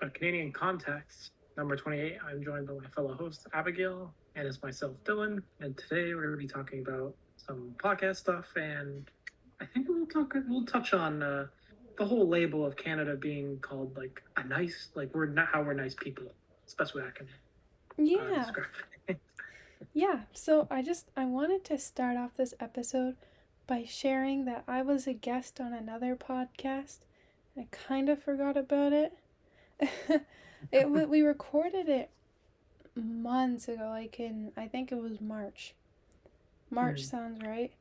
A Canadian Context, number 28. I'm joined by my fellow host, Abigail, and it's myself, Dylan. And today we're going to be talking about some podcast stuff, and I think we'll touch on the whole label of Canada being called like a nice, like we're not how we're nice people. It's the best way I can Yeah. describe it. Yeah. So I wanted to start off this episode by sharing that I was a guest on another podcast. I kind of forgot about it. We recorded it months ago, like in I think it was March. March sounds right.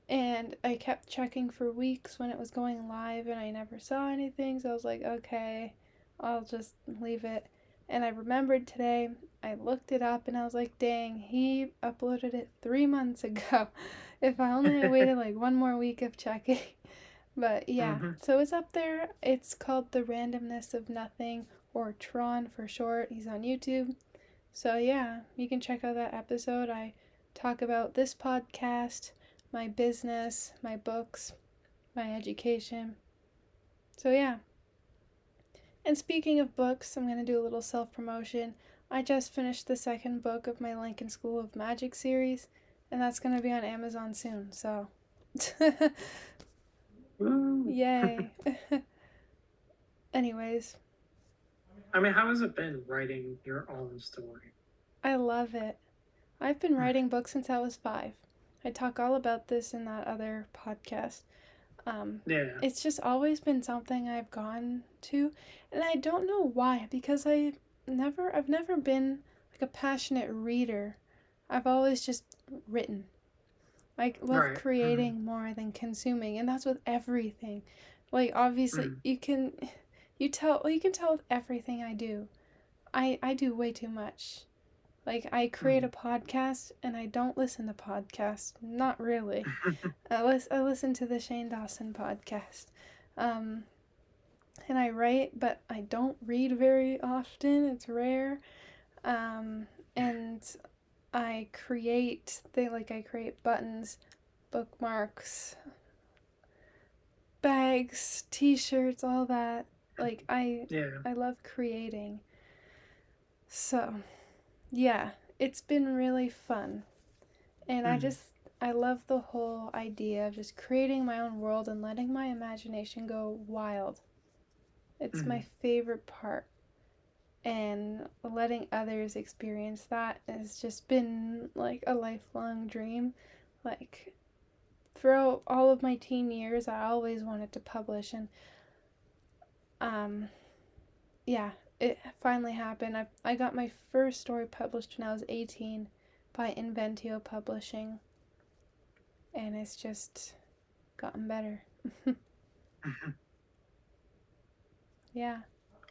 And I kept checking for weeks when it was going live and I never saw anything, so I was like, okay, I'll just leave it. And I remembered today, I looked it up and I was like, dang, he uploaded it 3 months ago. If I only had waited like one more week of checking. But yeah, Mm-hmm. so it's up there. It's called The Randomness of Nothing, or Tron for short. He's on YouTube. So yeah, you can check out that episode. I talk about this podcast, my business, my books, my education. So yeah. And speaking of books, I'm going to do a little self promotion. I just finished the second book of my Lincoln School of Magic series, and that's going to be on Amazon soon. So, yay. Anyways, I mean, how has it been writing your own story? I love it. I've been writing books since I was 5. I talk all about this in that other podcast. Yeah. It's just always been something I've gone to, and I don't know why, because I've never been like a passionate reader. I've always just written. I love Right. Mm-hmm. creating more than consuming, and that's with everything. Like obviously you can tell with everything I do. I do way too much. Like I create Mm-hmm. a podcast and I don't listen to podcasts. Not really. I listen to the Shane Dawson podcast. Um, and I write, but I don't read very often. It's rare. Um, and I create buttons, bookmarks, bags, t-shirts, all that. Like Yeah. I love creating. So, yeah, it's been really fun. And Mm-hmm. I love the whole idea of just creating my own world and letting my imagination go wild. It's Mm-hmm. my favorite part. And letting others experience that has just been like a lifelong dream. Like throughout all of my teen years, I always wanted to publish, and um yeah, it finally happened. I got my first story published when I was 18 by Inventio Publishing, and it's just gotten better. Yeah,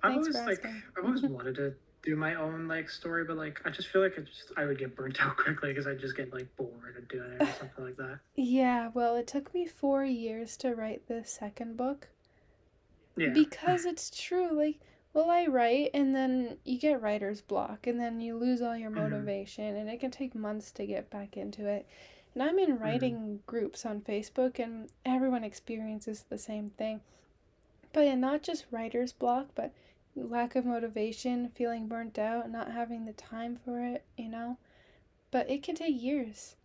I've thanks for always asking. I've always wanted to do my own like story, but like I just feel like I would get burnt out quickly because I just get like bored of doing it or something like that. Yeah, well, it took me 4 years to write the second book Yeah. because it's true. Like, well, I write and then you get writer's block and then you lose all your Mm-hmm. motivation and it can take months to get back into it. And I'm in Mm-hmm. writing groups on Facebook and everyone experiences the same thing. But yeah, not just writer's block, but lack of motivation, feeling burnt out, not having the time for it, you know? But it can take years.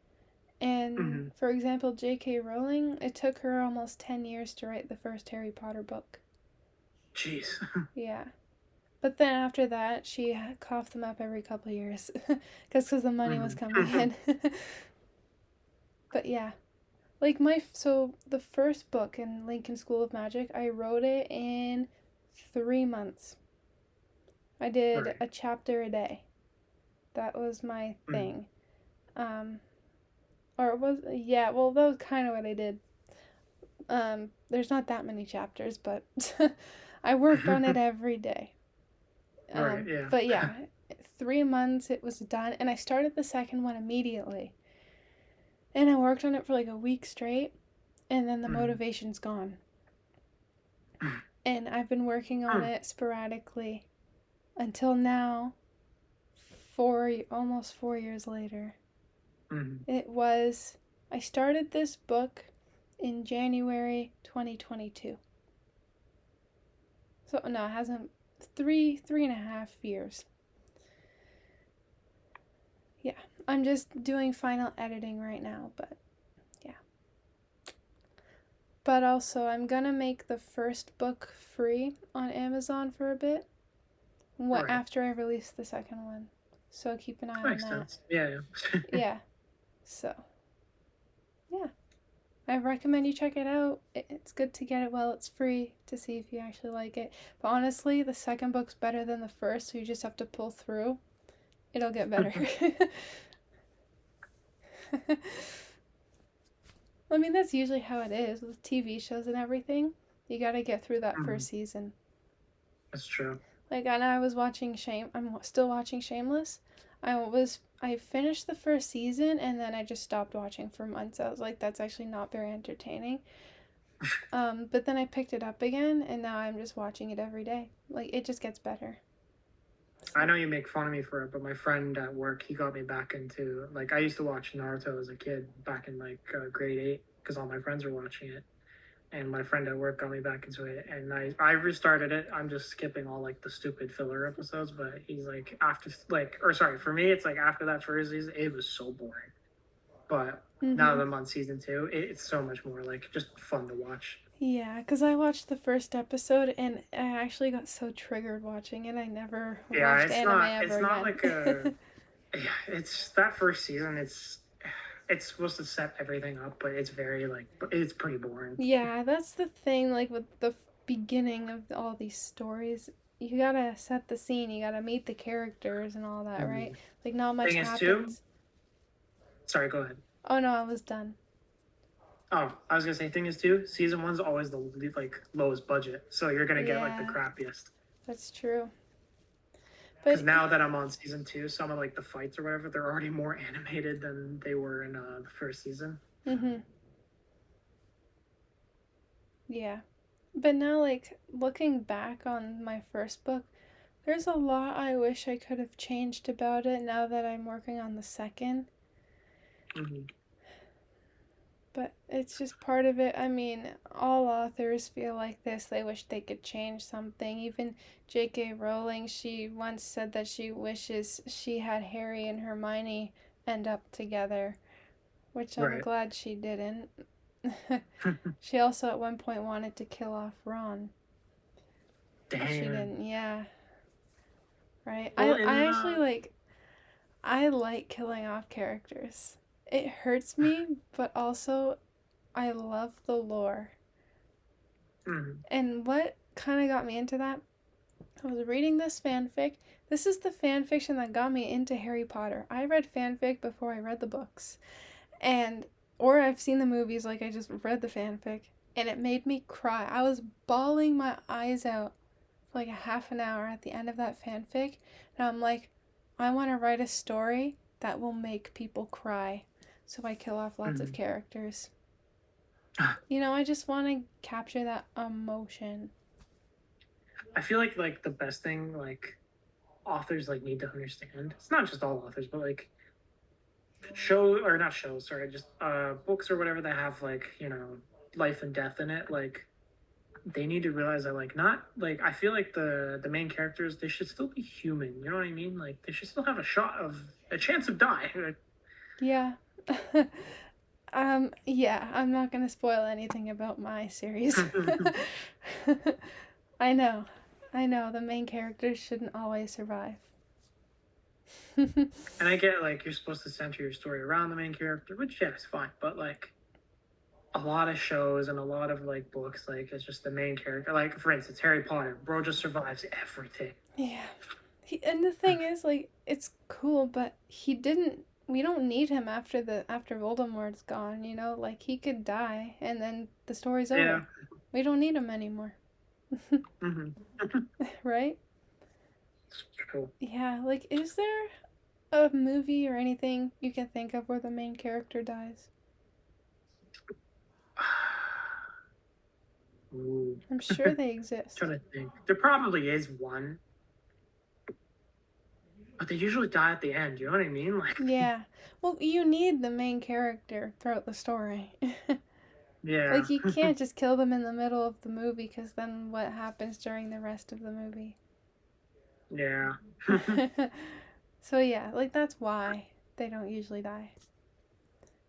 And Mm-hmm. for example, J.K. Rowling, it took her almost 10 years to write the first Harry Potter book. Jeez. Yeah. But then after that, she coughed them up every couple of years because the money was coming Mm-hmm. in. But yeah, so the first book in Lincoln School of Magic, I wrote it in 3 months. I did Right. a chapter a day. That was my Mm-hmm. thing. Um, or it was, yeah, well, that was kind of what I did. There's not that many chapters, but I worked on it every day. Right. Yeah. But yeah, 3 months it was done, and I started the second one immediately. And I worked on it for like a week straight, and then the Mm-hmm. motivation's gone. And I've been working on it sporadically until now, almost 4 years later. Mm-hmm. It was, I started this book in January 2022. So, no, it hasn't, three and a half years. Yeah, I'm just doing final editing right now, but yeah. But also, I'm gonna make the first book free on Amazon for a bit. What Right. after I release the second one, so keep an eye That on makes that. sense. Yeah. Yeah, so yeah, I recommend you check it out. It's good to get it while it's free to see if you actually like it. But honestly, the second book's better than the first, so you just have to pull through. It'll get better. I mean, that's usually how it is with TV shows and everything. You gotta get through that first season. That's true. Like, and I was watching I'm still watching Shameless. I finished the first season and then I just stopped watching for months. I was like, that's actually not very entertaining. But then I picked it up again and now I'm just watching it every day. Like, it just gets better. So. I know you make fun of me for it, but my friend at work, he got me back into, like, I used to watch Naruto as a kid back in, like, grade 8 because all my friends were watching it. And my friend at work got me back into it, and I restarted it. I'm just skipping all like the stupid filler episodes, but he's like for me, it's like after that first season, it was so boring. But now that I'm on season 2, it's so much more like just fun to watch. Yeah, because I watched the first episode and I actually got so triggered watching it. I never watched anime ever again. Not like a. Yeah, it's that first season. It's supposed to set everything up, but it's very it's pretty boring. Yeah, that's the thing. Like with the beginning of all these stories, you gotta set the scene. You gotta meet the characters and all that, right? Like not much happens. Sorry, go ahead. Oh no, I was done. Oh, I was gonna say, thing is too, season 1's always the lowest budget, so you're gonna get like the crappiest. That's true. Because now that I'm on season 2, some of like the fights or whatever, they're already more animated than they were in the first season. Yeah, but now like looking back on my first book, there's a lot I wish I could have changed about it now that I'm working on the second. But it's just part of it. I mean, all authors feel like this. They wish they could change something. Even J.K. Rowling, she once said that she wishes she had Harry and Hermione end up together, which I'm glad she didn't. She also at one point wanted to kill off Ron. Damn. But she didn't, yeah. Right? Well, I actually I like killing off characters. It hurts me, but also I love the lore. And what kind of got me into that? I was reading this fanfic. This is the fanfiction that got me into Harry Potter. I read fanfic before I read the books. Or I've seen the movies, like I just read the fanfic. And it made me cry. I was bawling my eyes out for like a half an hour at the end of that fanfic. And I'm like, I want to write a story that will make people cry. So I kill off lots of characters. You know, I just want to capture that emotion. I feel like the best thing authors need to understand. It's not just all authors, but books or whatever that have life and death in it. They need to realize that I feel like the main characters, they should still be human. You know what I mean? They should still have a chance of dying. Yeah. Yeah, I'm not gonna spoil anything about my series. I know, the main characters shouldn't always survive. And I get you're supposed to center your story around the main character, which is fine, but a lot of shows and a lot of books, it's just the main character. For instance, Harry Potter, bro just survives everything. Yeah. And the thing is, it's cool, but we don't need him after Voldemort's gone, you know? He could die and then the story's over. Yeah. We don't need him anymore. Right? It's true. Yeah, is there a movie or anything you can think of where the main character dies? Ooh. I'm sure they exist. I'm trying to think. There probably is one. But they usually die at the end, you know what I mean? Yeah. Well, you need the main character throughout the story. Yeah. You can't just kill them in the middle of the movie, because then what happens during the rest of the movie? Yeah. So yeah, like that's why they don't usually die.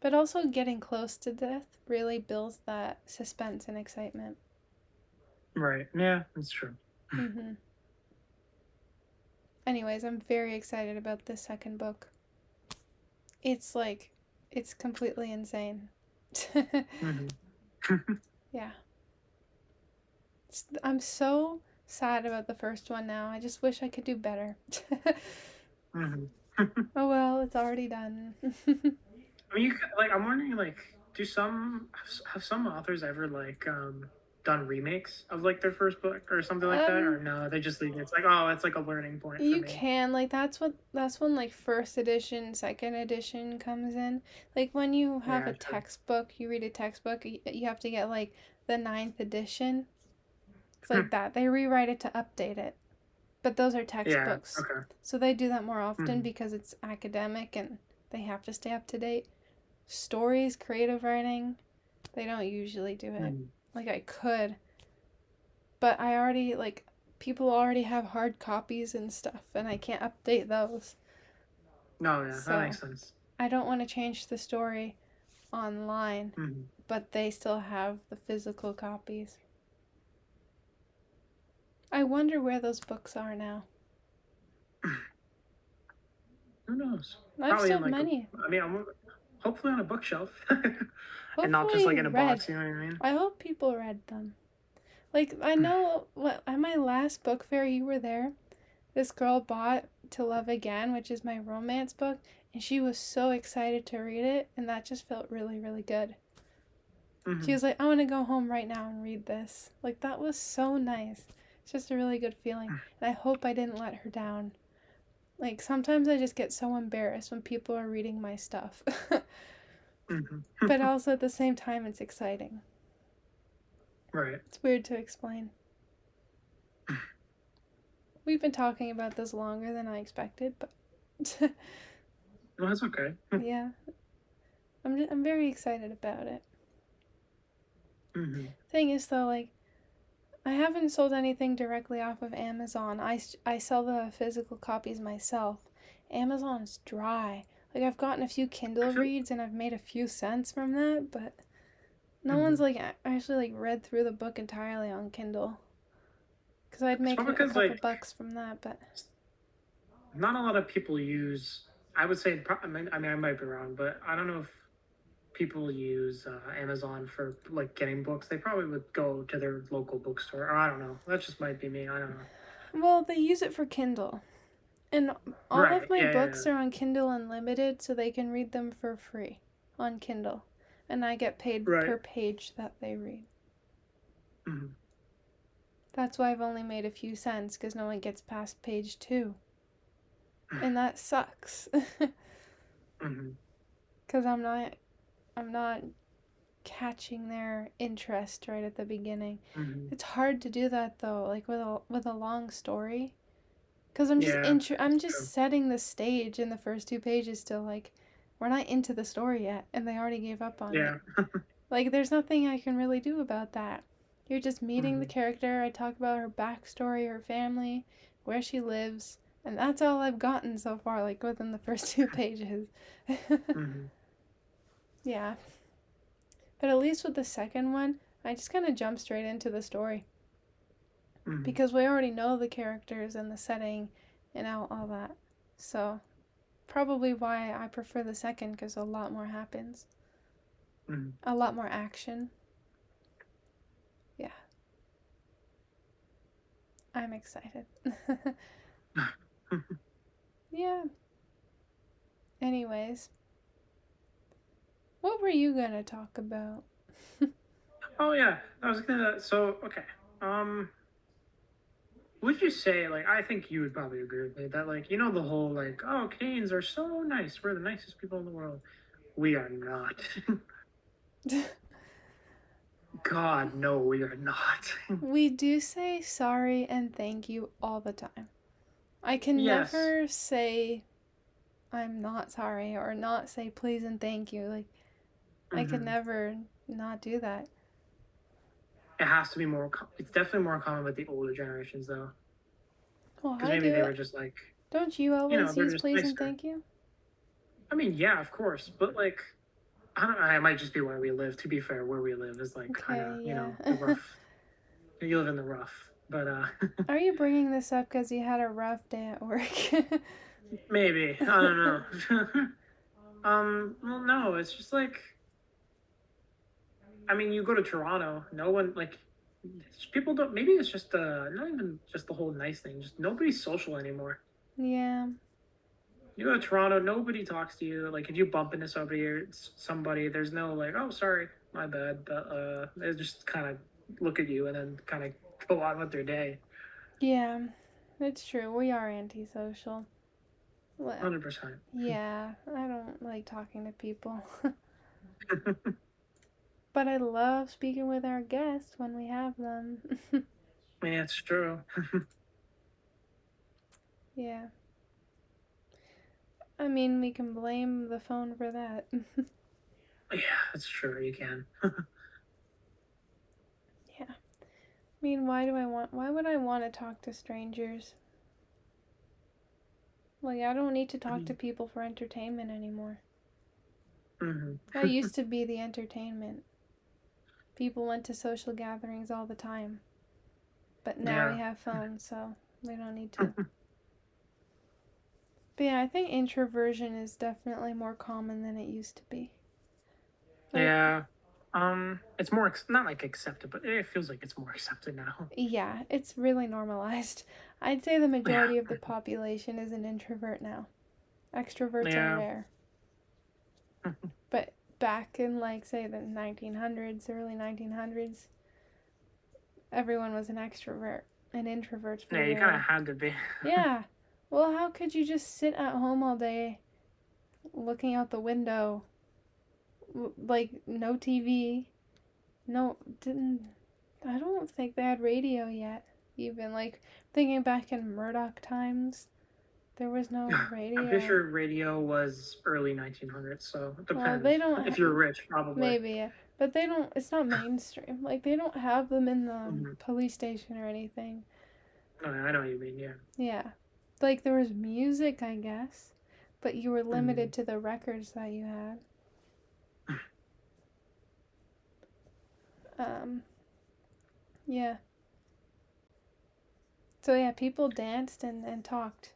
But also getting close to death really builds that suspense and excitement. Right. Yeah, that's true. Mhm. Anyways, I'm very excited about this second book. It's like it's completely insane. Hmm. Yeah. I'm so sad about the first one now. I just wish I could do better. Hmm. Oh well, it's already done. I mean, like, I'm wondering, like, do some have some authors ever like done remakes of like their first book or something like that, or um no? They just leave it. It's like, oh, it's like a learning point for you me. can like that's when like first edition, second edition comes in. Like when you have Yeah, a true. textbook, you read a textbook, you have to get like the ninth edition. It's like that. They rewrite it to update it. But those are Yeah. textbooks. Okay. So they do that more often Hmm. because it's academic and they have to stay up to date. Stories, creative writing, they don't usually do it. Hmm. Like I could, but I already like people already have hard copies and stuff and I can't update those. No, yeah, that So, makes sense. I don't want to change the story online, Hmm. but they still have the physical copies. I wonder where those books are now. Who knows? I've Probably in sold like a. many. I mean, I'm hopefully on a bookshelf, and not just like Hopefully in a read. box. You know what I mean? I hope people read them. Like I know what at my last book fair you were there. This girl bought To Love Again, which is my romance book, and she was so excited to read it, and that just felt really, really good. She Hmm. was like, I want to go home right now and read this. Like, that was so nice. It's just a really good feeling. And I hope I didn't let her down. Like, sometimes I just get so embarrassed when people are reading my stuff. Hmm. But also at the same time, it's exciting. Right. It's weird to explain. We've been talking about this longer than I expected, but Well, that's okay. yeah, I'm very excited about it. Hmm. Thing is, though, like, I haven't sold anything directly off of Amazon. I sell the physical copies myself. Amazon's dry. Like, I've gotten a few I Kindle feel. reads and I've made a few cents from that, but no one's, Hmm. like, actually, like, read through the book entirely on Kindle. Because I'd It's make probably a because couple like bucks from that, but not a lot of people use. I would say. I mean, I might be wrong, but I don't know if people use Amazon for like getting books. They probably would go to their local bookstore, or I don't know. That just might be me. I don't know. well, they use it for Kindle. And all of Right. my Yeah. Yeah. books are on Kindle Unlimited, so they can read them for free on Kindle. And I get paid Right. per page that they read. Hmm. That's why I've only made a few cents, because no one gets past page 2. And that sucks. Hmm. Because I'm not catching their interest right at the beginning. Hmm. It's hard to do that though, like with a long story. Because Yeah. I'm That's just true. setting the stage in the first 2 pages still, like we're not into the story yet and they already gave up on it. Yeah. Like there's nothing I can really do about that. You're just meeting the Hmm. character. I talk about her backstory, her family, where she lives, and that's all I've gotten so far, like within the first 2 pages. Hmm. Yeah. But at least with the second one, I just kind of jump straight into the story. Hmm. Because we already know the characters and the setting and all that. So, probably why I prefer the second, because a lot more happens. Hmm. A lot more action. Yeah. I'm excited. Yeah. Anyways, what were you gonna talk about? Oh yeah, I was gonna. So okay, would you say like I think you would probably agree with me that like the whole like oh Canes are so nice, we're the nicest people in the world. We are not. God no, we are not. We do say sorry and thank you all the time. I can Yes. never say I'm not sorry or not say please and thank you. Like, I could Hmm. never not do that. It has to be more. It's definitely more common with the older generations though. Well, because I maybe do they it. were just like, Don't you always they're use just please and nicer. thank you? I mean, yeah, of course, but like, I don't know. It might just be where we live. To be fair, where we live is like kind of, Okay, yeah. the rough. You live in the rough, but Are you bringing this up because you had a rough day at work? maybe I don't know. Well, no, it's just like, I mean, you go to Toronto, no one like people don't. Maybe it's just not even just the whole nice thing. Just nobody's social anymore. Yeah. You go to Toronto, nobody talks to you. Like if you bump into somebody, there's no like, oh, sorry, my bad. But they just kind of look at you and then kind of go on with their day. Yeah. It's true. We are antisocial. Well, 100%. yeah. I don't like talking to people. But I love speaking with our guests when we have them. Yeah, it's true. Yeah. I mean, we can blame the phone for that. Yeah, it's true. You can. Yeah. I mean, why would I want to talk to strangers? Like, I don't need to talk to people for entertainment anymore. Mm-hmm. That used to be the entertainment. People went to social gatherings all the time. But now we Yeah. have phones, so we don't need to. But yeah, I think introversion is definitely more common than it used to be. Like, Yeah. It's more not like accepted, but it feels like it's more accepted now. yeah, it's really normalized. I'd say the Yeah. majority of the population is an introvert now. Extroverts are Yeah. rare. But back in, like, say, the 1900s, early 1900s, everyone was an extrovert, and introverts were Yeah, you kind of rare. had to be. Yeah. Well, how could you just sit at home all day looking out the window? Like, no TV. No, didn't. I don't think they had radio yet. Even, like, thinking back in Murdoch times, there was no I'm pretty radio. sure radio was early 1900s, so it Well, depends. they don't. If you're rich, probably. Maybe, yeah. But they don't. It's not mainstream. Like, they don't have them in the Mm-hmm. police station or anything. Oh, I know what you mean. Yeah. Yeah. Like, there was music, I guess, but you were Mm-hmm. limited to the records that you had. Yeah. So, yeah, people danced and talked.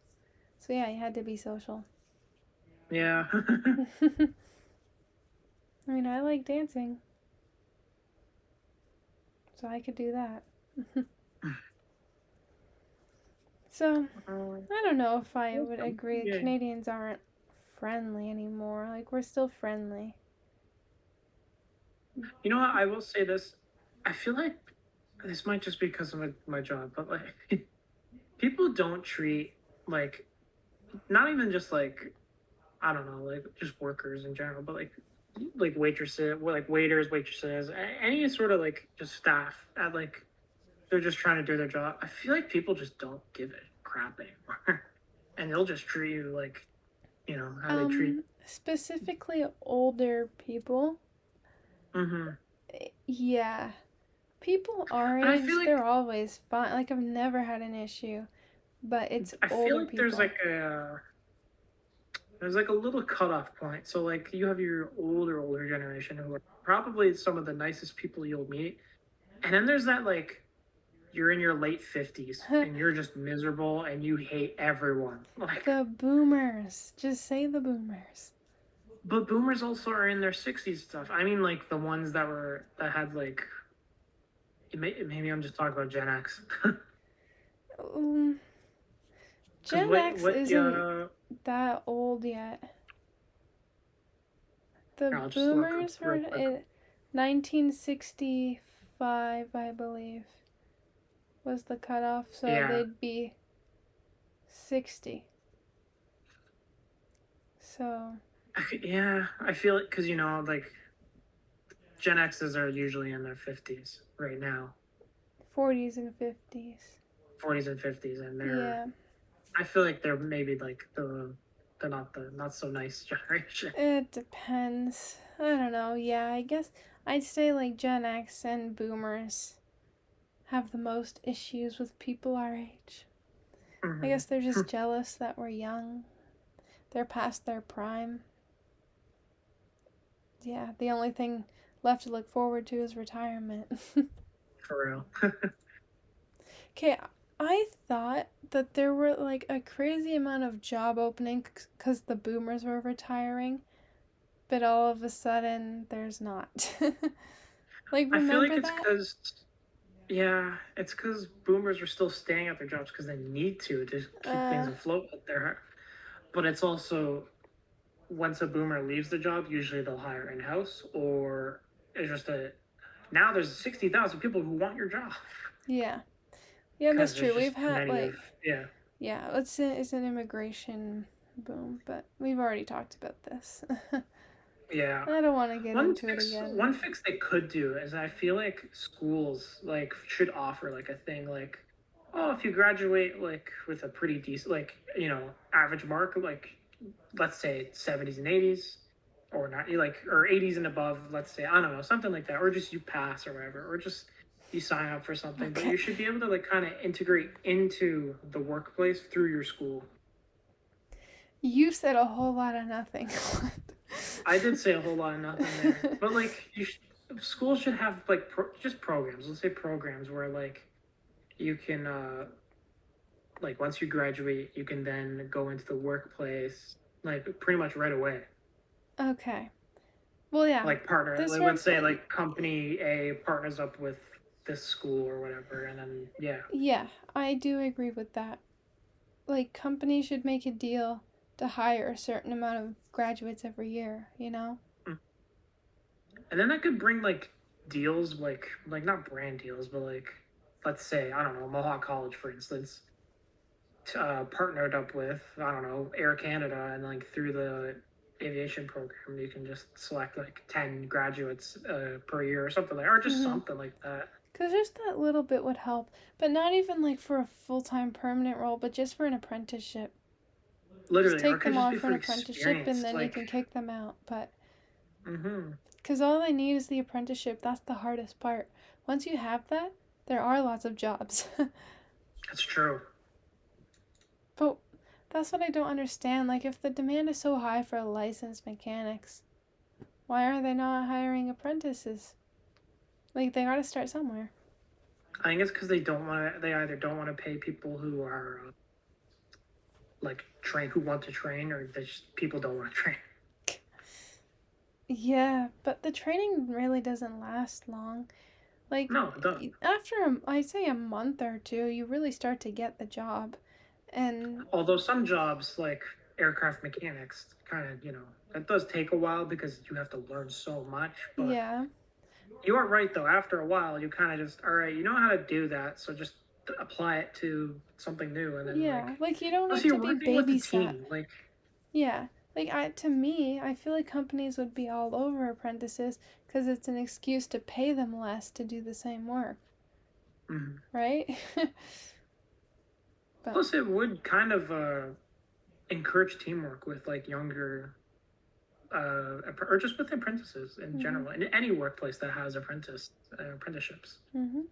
So, yeah, you had to be social. Yeah. I mean, I like dancing, so I could do that. So, I don't know if I would agree. Yeah. Canadians aren't friendly anymore. Like, we're still friendly. You know what? I will say this. I feel like this might just be because of my job, but like people don't treat like not even just like I don't know, like just workers in general, but like waitresses, like waiters, waitresses, any sort of like just staff at like they're just trying to do their job. I feel like people just don't give a crap anymore, and they'll just treat you like how they treat. Specifically older people. Mm-hmm. Yeah. People our And I age, feel like they're always fine. Like, I've never had an issue. But it's I feel older like there's people. like a little cutoff point. So like you have your older generation who are probably some of the nicest people you'll meet, and then there's that like you're in your late 50s and you're just miserable and you hate everyone. Like, The boomers. Just say the boomers. but boomers also are in their 60s stuff. I mean, like the ones that had like maybe I'm just talking about Gen X. Gen X what isn't that old yet. The I'll just look up boomers were real quick. in 1965, I believe, was the cutoff. So Yeah. they'd be 60. So. Yeah, I feel it because like Gen X's are usually in their 50s right now. 40s and 50s. 40s and 50s, and they're. Yeah. I feel like they're maybe like the not so nice generation. It depends. I don't know. Yeah, I guess I'd say like Gen X and boomers have the most issues with people our age. I Hmm. guess they're just jealous that we're young. They're past their prime. Yeah, the only thing left to look forward to is retirement. For real. Okay, I thought that there were like a crazy amount of job openings because the boomers were retiring, but all of a sudden there's not. Like, I feel like remember it's that? because, yeah, it's because boomers are still staying at their jobs because they need to keep things Uh, afloat at their. But it's also once a boomer leaves the job, usually they'll hire in house or it's just a. Now there's 60,000 people who want your job yeah. Yeah, that's because there's true. We've just too had, many of, like, yeah. yeah, it's an immigration boom, but we've already talked about this. Yeah. I don't want to get One into it fix again. one fix they could do is I feel like schools like should offer like a thing like, oh, if you graduate like with a pretty decent like, average mark like let's say 70s and 80s or not like or 80s and above, let's say, I don't know, something like that, or just you pass or whatever, or just you sign up for something, but Okay. you should be able to like kind of integrate into the workplace through your school. You said a whole lot of nothing. I did say a whole lot of nothing there, but like schools should have like just programs. Let's say programs where like you can like once you graduate, you can then go into the workplace like pretty much right away. Okay. Well, yeah. Like partner, This like let's works. say like company A partners up with this school or whatever, and then yeah. Yeah, I do agree with that. Like, companies should make a deal to hire a certain amount of graduates every year, you know? Mm. And then that could bring like deals like not brand deals, but like let's say I don't know Mohawk College for instance partnered up with I don't know Air Canada, and like through the aviation program, you can just select like 10 graduates per year or something like, or just Mm-hmm. something like that. Because just that little bit would help. But not even like for a full time permanent role, but just for an apprenticeship. Just Literally, or it take could them just on be for for an apprenticeship and experience. then you Like, can kick them out. But mm-hmm. because all they need is the apprenticeship, that's the hardest part. Once you have that, there are lots of jobs. That's true. But that's what I don't understand. Like, if the demand is so high for licensed mechanics, why are they not hiring apprentices? Like, they gotta start somewhere. I think it's because they don't want to. They either don't want to pay people who are like train who want to train, or they just people don't want to train. Yeah, but the training really doesn't last long. Like, No, it don't. after, I'd say a month or two, you really start to get the job. And, Although some jobs like aircraft mechanics, kind of that does take a while because you have to learn so much. But yeah, you are right though. After a while, you kind of just all right. You know how to do that, so just apply it to something new, and then yeah. Like, you don't plus have to you're be working with a babysat. team. Like, Yeah. Like, to me, I feel like companies would be all over apprentices because it's an excuse to pay them less to do the same work, mhm. right? But, Plus it would kind of encourage teamwork with like younger or just with apprentices in mm-hmm, general in any workplace that has apprenticeships. mm-hmm.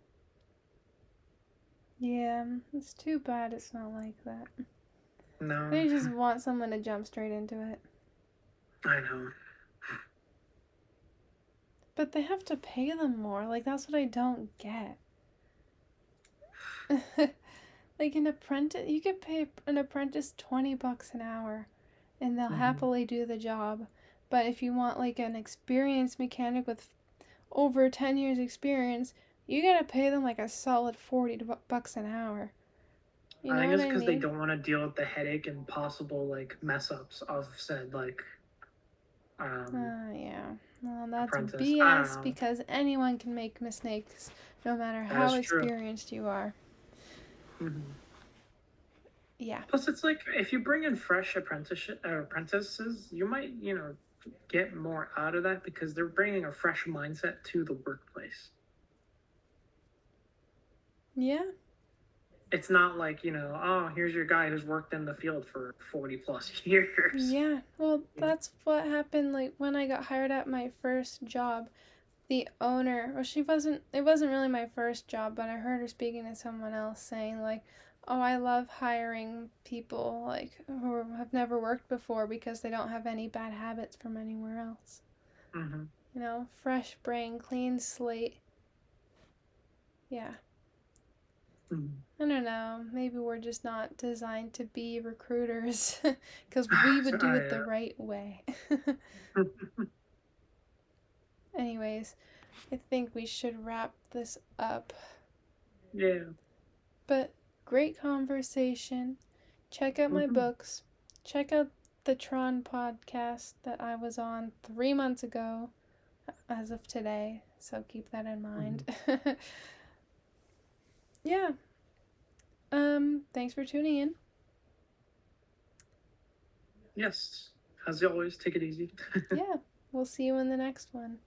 Yeah, it's too bad it's not like that. No, They just want someone to jump straight into it. I know. But they have to pay them more. Like, that's what I don't get. Like, an apprentice, you could pay an apprentice $20 an hour and they'll Mm-hmm. happily do the job. But if you want, like, an experienced mechanic with over 10 years experience, you gotta pay them like a solid $40 an hour. You I know think what it's I because they mean? don't want to deal with the headache and possible like mess ups of said like Yeah. Well, that's apprentice. I don't BS know. because anyone can make mistakes no matter That how is true. experienced you are. Mm-hmm. Yeah. Plus, it's like if you bring in fresh apprentices, you might get more out of that because they're bringing a fresh mindset to the workplace. Yeah. It's not like oh, here's your guy who's worked in the field for 40 plus years. Yeah. Well, that's what happened like when I got hired at my first job. The owner, well, it wasn't really my first job, but I heard her speaking to someone else saying like, Oh, I love hiring people like who have never worked before because they don't have any bad habits from anywhere else. Mm-hmm. You know, fresh brain, clean slate. Yeah. Mm-hmm. I don't know. Maybe we're just not designed to be recruiters because we would do it the right way. Anyways, I think we should wrap this up. Yeah. But great conversation. Check out my Mm-hmm. books. Check out the Tron podcast that I was on 3 months ago as of today. So keep that in mind. Mm-hmm. Yeah. Thanks for tuning in. Yes. As always, take it easy. Yeah. We'll see you in the next one.